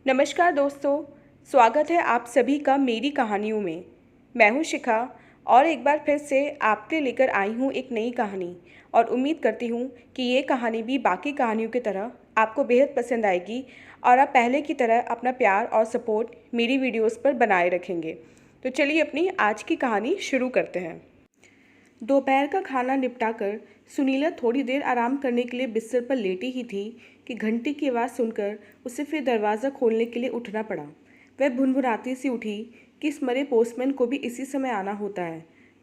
नमस्कार दोस्तों। स्वागत है आप सभी का मेरी कहानियों में। मैं हूं शिखा और एक बार फिर से आपके लेकर आई हूं एक नई कहानी और उम्मीद करती हूं कि ये कहानी भी बाकी कहानियों की तरह आपको बेहद पसंद आएगी और आप पहले की तरह अपना प्यार और सपोर्ट मेरी वीडियोस पर बनाए रखेंगे। तो चलिए अपनी आज की कहानी शुरू करते हैं। दोपहर का खाना निपटाकर सुनीला थोड़ी देर आराम करने के लिए बिस्तर पर लेटी ही थी कि घंटी की आवाज़ सुनकर उसे फिर दरवाज़ा खोलने के लिए उठना पड़ा। वह भुनभुनाती सी उठी कि इस मरे पोस्टमैन को भी इसी समय आना होता है।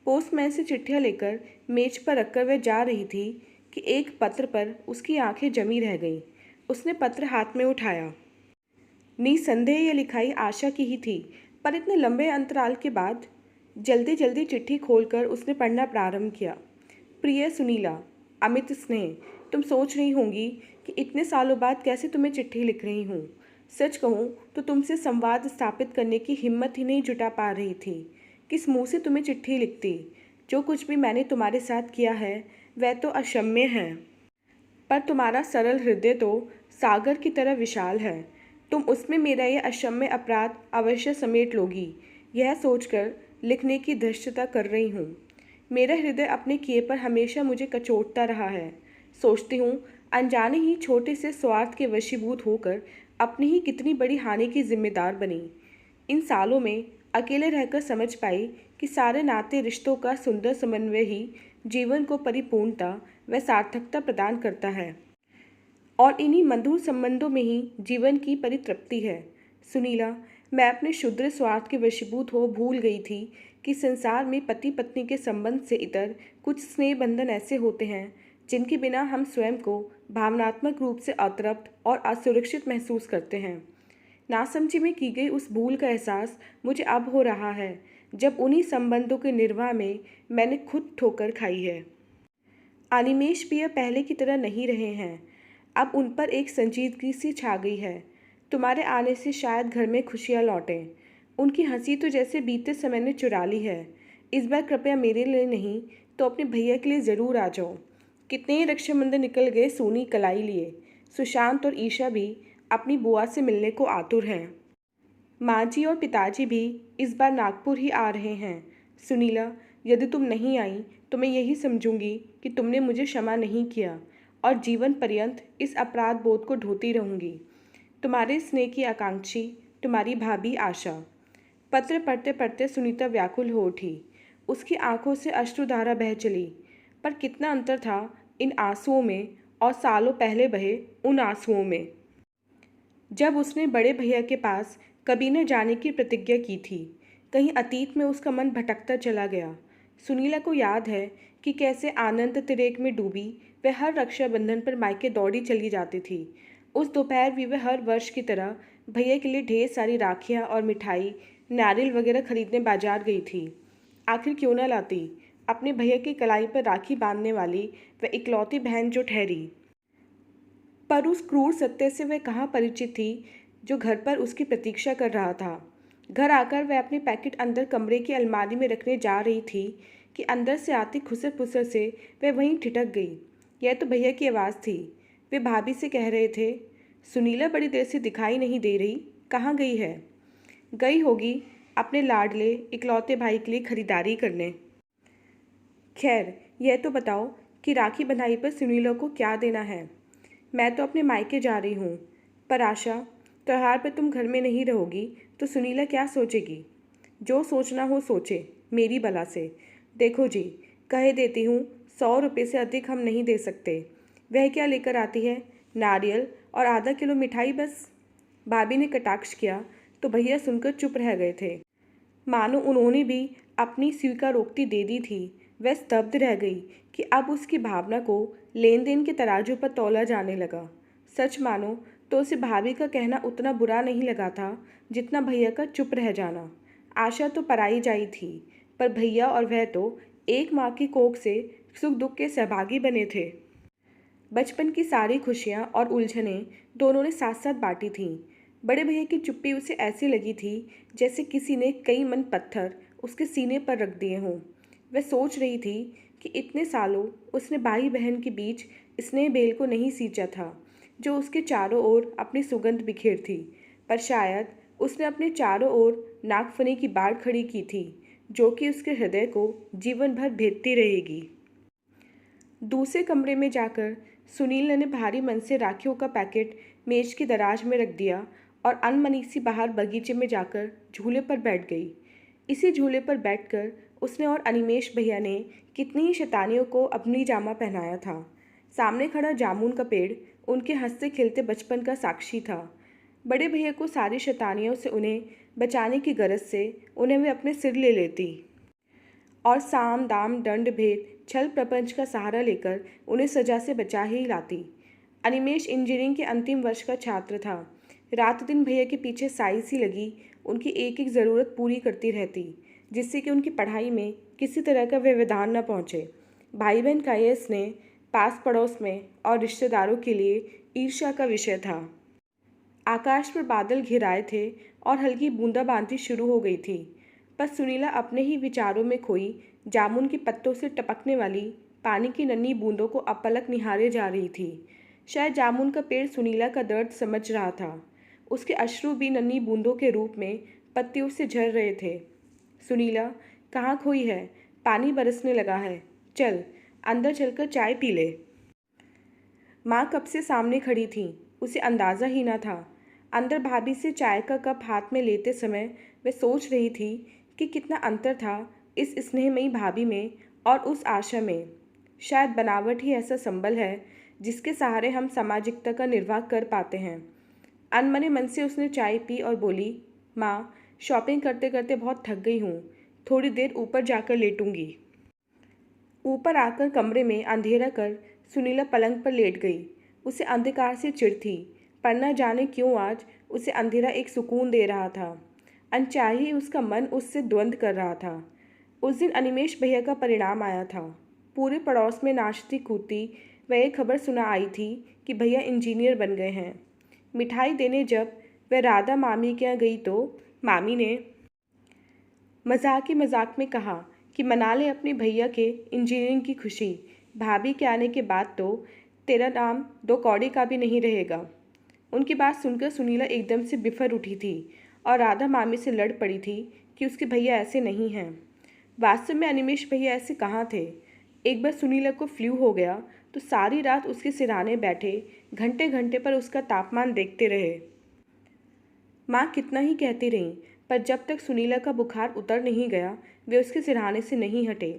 पोस्टमैन से चिट्ठियाँ लेकर मेज पर रखकर वह जा रही थी कि एक पत्र पर उसकी आंखें जमी रह गईं। उसने पत्र हाथ में उठाया। निसंदेह यह लिखाई आशा की ही थी, पर इतने लंबे अंतराल के बाद जल्दी जल्दी चिट्ठी खोलकर उसने पढ़ना प्रारंभ किया। प्रिय सुनीला, अमित स्नेह, तुम सोच रही होंगी कि इतने सालों बाद कैसे तुम्हें चिट्ठी लिख रही हूँ। सच कहूँ तो तुमसे संवाद स्थापित करने की हिम्मत ही नहीं जुटा पा रही थी। किस मुँह से तुम्हें चिट्ठी लिखती। जो कुछ भी मैंने तुम्हारे साथ किया है वह तो अक्षम्य है, पर तुम्हारा सरल हृदय तो सागर की तरह विशाल है। तुम उसमें मेरा यह अक्षम्य अपराध अवश्य समेट लोगी, यह सोचकर लिखने की धृष्टता कर रही हूँ। मेरा हृदय अपने किए पर हमेशा मुझे कचोटता रहा है। सोचती हूँ अनजाने ही छोटे से स्वार्थ के वशीभूत होकर अपनी ही कितनी बड़ी हानि की जिम्मेदार बनी। इन सालों में अकेले रहकर समझ पाई कि सारे नाते रिश्तों का सुंदर समन्वय ही जीवन को परिपूर्णता व सार्थकता प्रदान करता है और इन्हीं मधुर संबंधों में ही जीवन की परितृप्ति है। सुनीला, मैं अपने क्षुद्र स्वार्थ के वशीभूत हो भूल गई थी कि संसार में पति पत्नी के संबंध से इतर कुछ स्नेह बंधन ऐसे होते हैं जिनके बिना हम स्वयं को भावनात्मक रूप से अतृप्त और असुरक्षित महसूस करते हैं। नासमझी में की गई उस भूल का एहसास मुझे अब हो रहा है, जब उन्हीं संबंधों के निर्वाह में मैंने खुद ठोकर खाई है। अनिमेष भी अब पहले की तरह नहीं रहे हैं। अब उन पर एक संजीदगी सी छा गई है। तुम्हारे आने से शायद घर में खुशियाँ लौटें। उनकी हंसी तो जैसे बीते समय ने चुरा ली है। इस बार कृपया मेरे लिए नहीं तो अपने भैया के लिए ज़रूर आ जाओ। कितने ही रक्षाबंधन निकल गए सोनी कलाई लिए। सुशांत और ईशा भी अपनी बुआ से मिलने को आतुर हैं। माँ जी और पिताजी भी इस बार नागपुर ही आ रहे हैं। सुनीला, यदि तुम नहीं आई तो मैं यही समझूंगी कि तुमने मुझे क्षमा नहीं किया और जीवन पर्यंत इस अपराध बोध को ढोती रहूंगी। तुम्हारे स्नेह की आकांक्षी, तुम्हारी भाभी आशा। पत्र पढ़ते पढ़ते सुनीता व्याकुल हो उठी। उसकी आंखों से अश्रुधारा बह चली। पर कितना अंतर था इन आंसुओं में और सालों पहले बहे उन आंसुओं में, जब उसने बड़े भैया के पास कभी न जाने की प्रतिज्ञा की थी। कहीं अतीत में उसका मन भटकता चला गया। सुनीला को याद है कि कैसे आनंद तिरेक में डूबी वह हर रक्षाबंधन पर मायके दौड़ी चली जाती थी। उस दोपहर भी वह हर वर्ष की तरह भैया के लिए ढेर सारी राखियाँ और मिठाई, नारियल वगैरह खरीदने बाजार गई थी। आखिर क्यों न लाती, अपने भैया की कलाई पर राखी बांधने वाली वह इकलौती बहन जो ठहरी। पर उस क्रूर सत्य से वह कहाँ परिचित थी जो घर पर उसकी प्रतीक्षा कर रहा था। घर आकर वह अपने पैकेट अंदर कमरे की अलमारी में रखने जा रही थी कि अंदर से आती खुसर पुसर से वह वहीं ठिठक गई। यह तो भैया की आवाज़ थी। वे भाभी से कह रहे थे, सुनीला बड़ी देर से दिखाई नहीं दे रही, कहाँ गई है। गई होगी अपने लाडले इकलौते भाई के लिए खरीदारी करने। खैर, यह तो बताओ कि राखी बंधाई पर सुनीला को क्या देना है। मैं तो अपने मायके जा रही हूँ, पर आशा, त्योहार पर तुम घर में नहीं रहोगी तो सुनीला क्या सोचेगी। जो सोचना हो सोचे, मेरी भला से। देखो जी, कह देती हूँ, 100 रुपये से अधिक हम नहीं दे सकते। वह क्या लेकर आती है, नारियल और आधा किलो मिठाई बस। भाभी ने कटाक्ष किया तो भैया सुनकर चुप रह गए थे, मानो उन्होंने भी अपनी स्वीकारोक्ति दे दी थी। वह स्तब्ध रह गई कि अब उसकी भावना को लेन देन के तराजू पर तौला जाने लगा। सच मानो तो उसे भाभी का कहना उतना बुरा नहीं लगा था जितना भैया का चुप रह जाना। आशा तो पराई जाई थी, पर भैया और वह तो एक माँ की कोख से सुख दुख के सहभागी बने थे। बचपन की सारी खुशियाँ और उलझनें दोनों ने साथ साथ बांटी थीं। बड़े भैया की चुप्पी उसे ऐसी लगी थी जैसे किसी ने कई मन पत्थर उसके सीने पर रख दिए हों। वह सोच रही थी कि इतने सालों उसने भाई बहन के बीच स्नेह बेल को नहीं सींचा था जो उसके चारों ओर अपनी सुगंध बिखेर थी। पर शायद उसने अपने चारों ओर नागफनी की बाढ़ खड़ी की थी, जो कि उसके हृदय को जीवन भर भेदती रहेगी। दूसरे कमरे में जाकर सुनील ने भारी मन से राखियों का पैकेट मेज की दराज में रख दिया और अनमनी सी बाहर बगीचे में जाकर झूले पर बैठ गई। इसी झूले पर बैठकर उसने और अनिमेश भैया ने कितनी ही शैतानियों को अपनी जामा पहनाया था। सामने खड़ा जामुन का पेड़ उनके हंसते खेलते बचपन का साक्षी था। बड़े भैया को सारी शैतानियों से उन्हें बचाने की गरज से उन्हें वे अपने सिर ले लेती और साम दाम दंड भेद छल प्रपंच का सहारा लेकर उन्हें सजा से बचा ही लाती। अनिमेश इंजीनियरिंग के अंतिम वर्ष का छात्र था। रात दिन भैया के पीछे साई सी लगी उनकी एक एक ज़रूरत पूरी करती रहती, जिससे कि उनकी पढ़ाई में किसी तरह का व्यवधान न पहुँचे। भाई बहन का यह स्नेह पास पड़ोस में और रिश्तेदारों के लिए ईर्ष्या का विषय था। आकाश पर बादल घिराए थे और हल्की बूंदाबांदी शुरू हो गई थी, पर सुनीला अपने ही विचारों में खोई जामुन के पत्तों से टपकने वाली पानी की नन्ही बूंदों को अपलक निहारे जा रही थी। शायद जामुन का पेड़ सुनीला का दर्द समझ रहा था। उसके अश्रु भी नन्ही बूंदों के रूप में पत्तियों से झर रहे थे। सुनीला, कहाँ खोई है? पानी बरसने लगा है, चल अंदर चलकर चाय पी ले। माँ कब से सामने खड़ी थी, उसे अंदाज़ा ही न था। अंदर भाभी से चाय का कप हाथ में लेते समय वह सोच रही थी कि कितना अंतर था इस स्नेहमयी भाभी में और उस आशा में। शायद बनावट ही ऐसा संबल है जिसके सहारे हम सामाजिकता का निर्वाह कर पाते हैं। अनमने मन से उसने चाय पी और बोली, माँ, शॉपिंग करते करते बहुत थक गई हूँ, थोड़ी देर ऊपर जाकर लेटूंगी। ऊपर आकर कमरे में अंधेरा कर सुनीला पलंग पर लेट गई। उसे अंधकार से चिढ़ थी, पर न जाने क्यों आज उसे अंधेरा एक सुकून दे रहा था। अनचाही ही उसका मन उससे द्वंद्व कर रहा था। उस दिन अनिमेश भैया का परिणाम आया था। पूरे पड़ोस में नाचती कूदती वह एक खबर सुना आई थी कि भैया इंजीनियर बन गए हैं। मिठाई देने जब वह राधा मामी के यहाँ गई तो मामी ने मजाक ही मजाक में कहा कि मना ले अपने भैया के इंजीनियरिंग की खुशी। भाभी के आने के बाद तो तेरा नाम दो कौड़ी का भी नहीं रहेगा। उनकी बात सुनकर सुनीला एकदम से बिफर उठी थी और राधा मामी से लड़ पड़ी थी कि उसके भैया ऐसे नहीं हैं। वास्तव में अनिमेश भैया ऐसे कहाँ थे। एक बार सुनीला को फ्लू हो गया तो सारी रात उसके सिरहाने बैठे घंटे घंटे पर उसका तापमान देखते रहे। माँ कितना ही कहती रहीं, पर जब तक सुनीला का बुखार उतर नहीं गया वे उसके सिरहाने से नहीं हटे।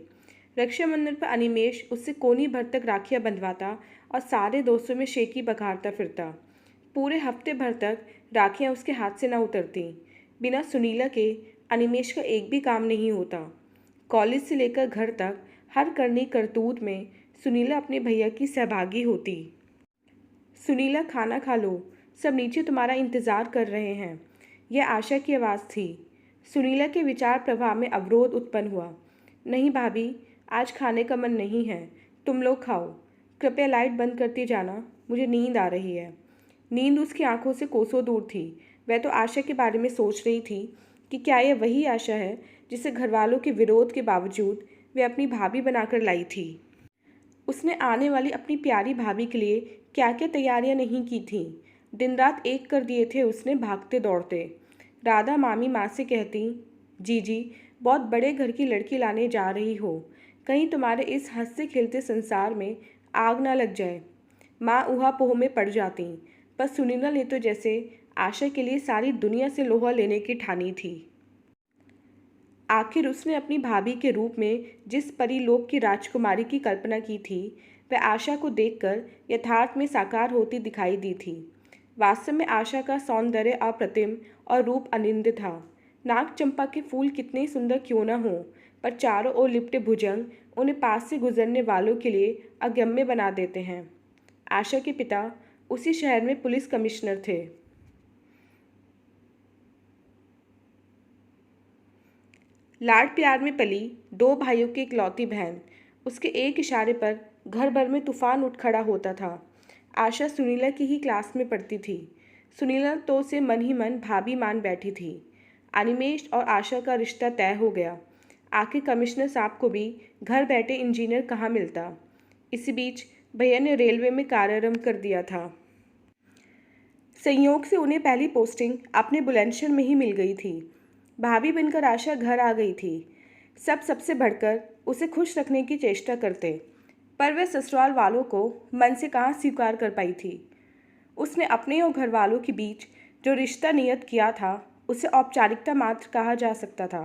रक्षाबंधन पर अनिमेश उससे कोनी भर तक राखियाँ बंधवाता और सारे दोस्तों में शेकी बघारता फिरता। पूरे हफ्ते भर तक राखियाँ उसके हाथ से न उतरती। बिना सुनीला के अनिमेश का एक भी काम नहीं होता। कॉलेज से लेकर घर तक हर करनी करतूत में सुनीला अपने भैया की सहभागी होती। सुनीला, खाना खा लो, सब नीचे तुम्हारा इंतज़ार कर रहे हैं। यह आशा की आवाज़ थी। सुनीला के विचार प्रवाह में अवरोध उत्पन्न हुआ। नहीं भाभी, आज खाने का मन नहीं है, तुम लोग खाओ। कृपया लाइट बंद करती जाना, मुझे नींद आ रही है। नींद उसकी आंखों से कोसों दूर थी। वह तो आशा के बारे में सोच रही थी कि क्या यह वही आशा है जिसे घरवालों के विरोध के बावजूद वे अपनी भाभी बनाकर लाई थी। उसने आने वाली अपनी प्यारी भाभी के लिए क्या क्या तैयारियां नहीं की थीं। दिन रात एक कर दिए थे उसने भागते दौड़ते। राधा मामी माँ से कहती, जी बहुत बड़े घर की लड़की लाने जा रही हो, कहीं तुम्हारे इस हंसते खेलते संसार में आग ना लग जाए। माँ ऊहा-पोह में पड़ जाती, पर सुनीला ने तो जैसे आशा के लिए सारी दुनिया से लोहा लेने की ठानी थी। आखिर उसने अपनी भाभी के रूप में जिस परीलोक की राजकुमारी की कल्पना की थी वह आशा को देखकर यथार्थ में साकार होती दिखाई दी थी। वास्तव में आशा का सौंदर्य अप्रतिम और रूप अनिंद्य था। नाग चंपा के फूल कितने सुंदर क्यों न हों, पर चारों ओर लिपटे भुजंग उन्हें पास से गुजरने वालों के लिए अगम्य बना देते हैं। आशा के पिता उसी शहर में पुलिस कमिश्नर थे। लाड प्यार में पली दो भाइयों की इकलौती बहन, उसके एक इशारे पर घर भर में तूफान उठ खड़ा होता था। आशा सुनीला की ही क्लास में पढ़ती थी। सुनीला तो उसे मन ही मन भाभी मान बैठी थी। अनिमेश और आशा का रिश्ता तय हो गया। आखिर कमिश्नर साहब को भी घर बैठे इंजीनियर कहाँ मिलता। इसी बीच भैया ने रेलवे में कार्यारंभ कर दिया था। संयोग से उन्हें पहली पोस्टिंग अपने बुलंदशहर में ही मिल गई थी। भाभी बनकर आशा घर आ गई थी। सब सबसे बढ़कर उसे खुश रखने की चेष्टा करते, पर वह ससुराल वालों को मन से कहाँ स्वीकार कर पाई थी। उसने अपने और घर वालों के बीच जो रिश्ता नियत किया था उसे औपचारिकता मात्र कहा जा सकता था।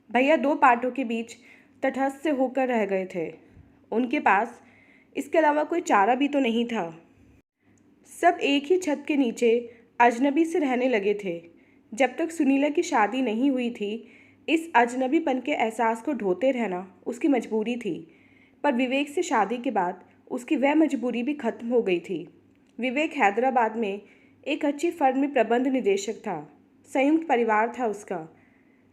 भैया दो पार्टों के बीच तटस्थ से होकर रह गए थे। उनके पास इसके अलावा कोई चारा भी तो नहीं था। सब एक ही छत के नीचे अजनबी से रहने लगे थे। जब तक सुनीला की शादी नहीं हुई थी, इस अजनबीपन के एहसास को ढोते रहना उसकी मजबूरी थी। पर विवेक से शादी के बाद उसकी वह मजबूरी भी खत्म हो गई थी। विवेक हैदराबाद में एक अच्छी फर्म में प्रबंध निदेशक था। संयुक्त परिवार था उसका।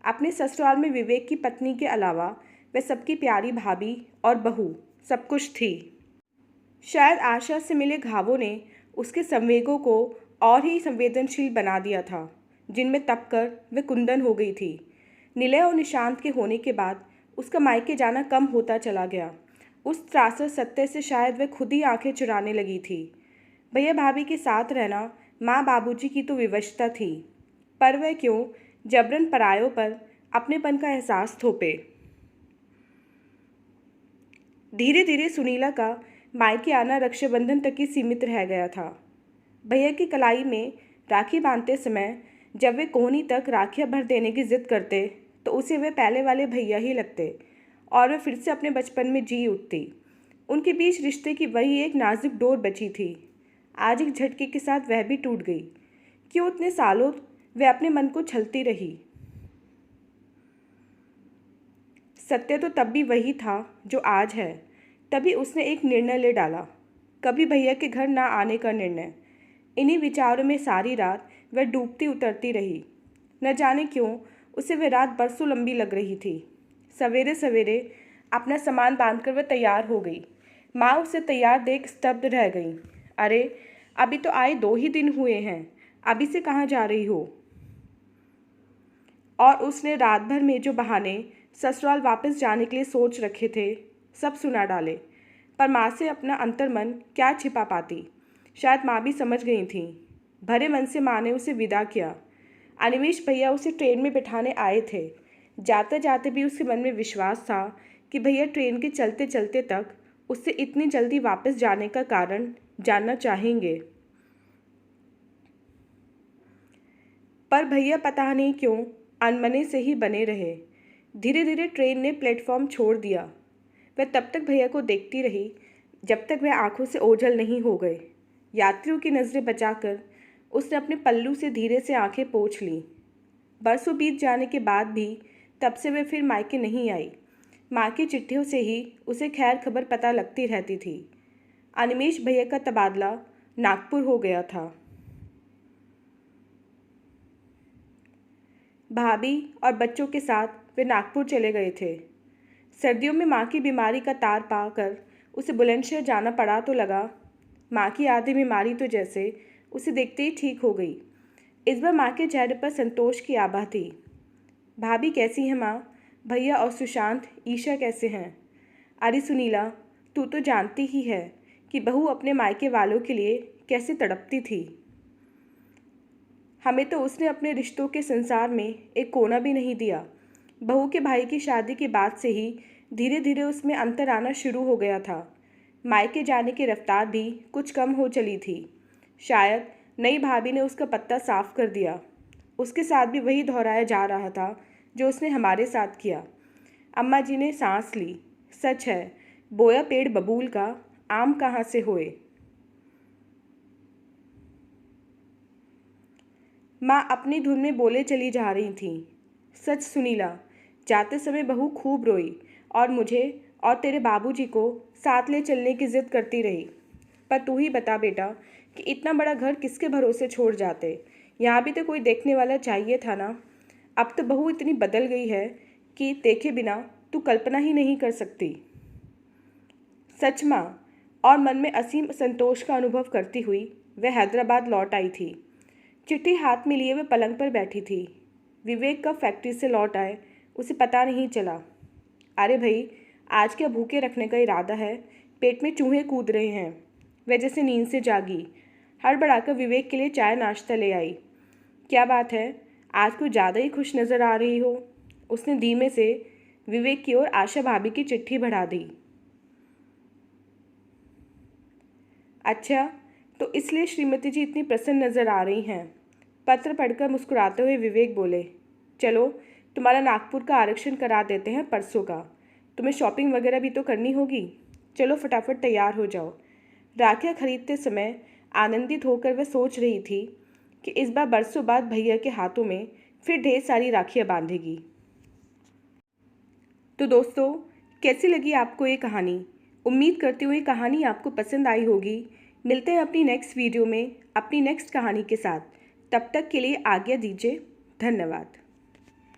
अपने ससुराल में विवेक की पत्नी के अलावा वह सबकी प्यारी भाभी और बहू सब कुछ थी। शायद आशा से मिले घावों ने उसके संवेगों को और ही संवेदनशील बना दिया था, जिनमें तपकर वह कुंदन हो गई थी। निलय और निशांत के होने के बाद उसका मायके जाना कम होता चला गया। उस त्रासद सत्य से शायद वह खुद ही आंखें चुराने लगी थी। भैया भाभी के साथ रहना माँ बाबूजी की तो विवशता थी, पर वह क्यों जबरन परायों पर अपनेपन का एहसास थोपे। धीरे धीरे सुनीला का मायके आना रक्षाबंधन तक ही सीमित रह गया था। भैया की कलाई में राखी बांधते समय जब वे कोहनी तक राखियाँ भर देने की जिद करते तो उसे वे पहले वाले भैया ही लगते और वह फिर से अपने बचपन में जी उठती। उनके बीच रिश्ते की वही एक नाजुक डोर बची थी। आज एक झटके के साथ वह भी टूट गई। क्यों इतने सालों वह अपने मन को छलती रही। सत्य तो तब भी वही था जो आज है। तभी उसने एक निर्णय ले डाला, कभी भैया के घर ना आने का निर्णय। इन्हीं विचारों में सारी रात वह डूबती उतरती रही। न जाने क्यों उसे वह रात बरसों लंबी लग रही थी। सवेरे सवेरे अपना सामान बांधकर वह तैयार हो गई। माँ उसे तैयार देख स्तब्ध रह गई। अरे अभी तो आए 2 ही दिन हुए हैं, अभी से कहाँ जा रही हो। और उसने रात भर में जो बहाने ससुराल वापस जाने के लिए सोच रखे थे सब सुना डाले। पर माँ से अपना अंतर्मन क्या छिपा पाती। शायद माँ भी समझ गई थी। भरे मन से माँ ने उसे विदा किया। अनिमेष भैया उसे ट्रेन में बिठाने आए थे। जाते जाते भी उसके मन में विश्वास था कि भैया ट्रेन के चलते चलते तक उससे इतनी जल्दी वापस जाने का कारण जानना चाहेंगे। पर भैया पता नहीं क्यों अनमने से ही बने रहे। धीरे धीरे ट्रेन ने प्लेटफॉर्म छोड़ दिया। वह तब तक भैया को देखती रही जब तक वह आंखों से ओझल नहीं हो गए। यात्रियों की नज़रें बचाकर उसने अपने पल्लू से धीरे से आंखें पोंछ लीं। बरसों बीत जाने के बाद भी तब से वह फिर मायके नहीं आई। माँ की चिट्ठियों से ही उसे खैर खबर पता लगती रहती थी। अनिमेष भैया का तबादला नागपुर हो गया था। भाभी और बच्चों के साथ वे नागपुर चले गए थे। सर्दियों में माँ की बीमारी का तार पाकर उसे बुलंदशहर जाना पड़ा तो लगा माँ की आधी बीमारी तो जैसे उसे देखते ही ठीक हो गई। इस बार माँ के चेहरे पर संतोष की आभा थी। भाभी कैसी है माँ? भैया और सुशांत, ईशा कैसे हैं? अरे सुनीला, तू तो जानती ही है कि बहू अपने मायके वालों के लिए कैसे तड़पती थी। हमें तो उसने अपने रिश्तों के संसार में एक कोना भी नहीं दिया। बहू के भाई की शादी के बाद से ही धीरे धीरे उसमें अंतर आना शुरू हो गया था। मायके जाने की रफ्तार भी कुछ कम हो चली थी। शायद नई भाभी ने उसका पत्ता साफ कर दिया। उसके साथ भी वही दोहराया जा रहा था जो उसने हमारे साथ किया। अम्मा जी ने सांस ली। सच है, बोया पेड़ बबूल का, आम कहाँ से होए। माँ अपनी धुन में बोले चली जा रही थी। सच सुनीला, जाते समय बहू खूब रोई और मुझे और तेरे बाबूजी को साथ ले चलने की जिद करती रही। पर तू ही बता बेटा कि इतना बड़ा घर किसके भरोसे छोड़ जाते। यहाँ भी तो कोई देखने वाला चाहिए था ना। अब तो बहू इतनी बदल गई है कि देखे बिना तू कल्पना ही नहीं कर सकती। सच माँ। और मन में असीम संतोष का अनुभव करती हुई वह हैदराबाद लौट आई थी। चिट्ठी हाथ में लिए वह पलंग पर बैठी थी। विवेक कब फैक्ट्री से लौट आए उसे पता नहीं चला। अरे भाई, आज क्या भूखे रखने का इरादा है? पेट में चूहे कूद रहे हैं। वह जैसे नींद से जागी। हड़बड़ाकर विवेक के लिए चाय नाश्ता ले आई। क्या बात है, आज कुछ ज़्यादा ही खुश नज़र आ रही हो। उसने धीमे से विवेक की ओर आशा भाभी की चिट्ठी बढ़ा दी। अच्छा, तो इसलिए श्रीमती जी इतनी प्रसन्न नज़र आ रही हैं। पत्र पढ़कर मुस्कुराते हुए विवेक बोले, चलो तुम्हारा नागपुर का आरक्षण करा देते हैं परसों का। तुम्हें शॉपिंग वगैरह भी तो करनी होगी। चलो फटाफट तैयार हो जाओ। राखियाँ खरीदते समय आनंदित होकर वह सोच रही थी कि इस बार बरसों बाद भैया के हाथों में फिर ढेर सारी राखियाँ बांधेगी। तो दोस्तों, कैसी लगी आपको ये कहानी? उम्मीद करती हूँ ये कहानी आपको पसंद आई होगी। मिलते हैं अपनी नेक्स्ट वीडियो में अपनी नेक्स्ट कहानी के साथ। तब तक के लिए आज्ञा दीजिए। धन्यवाद।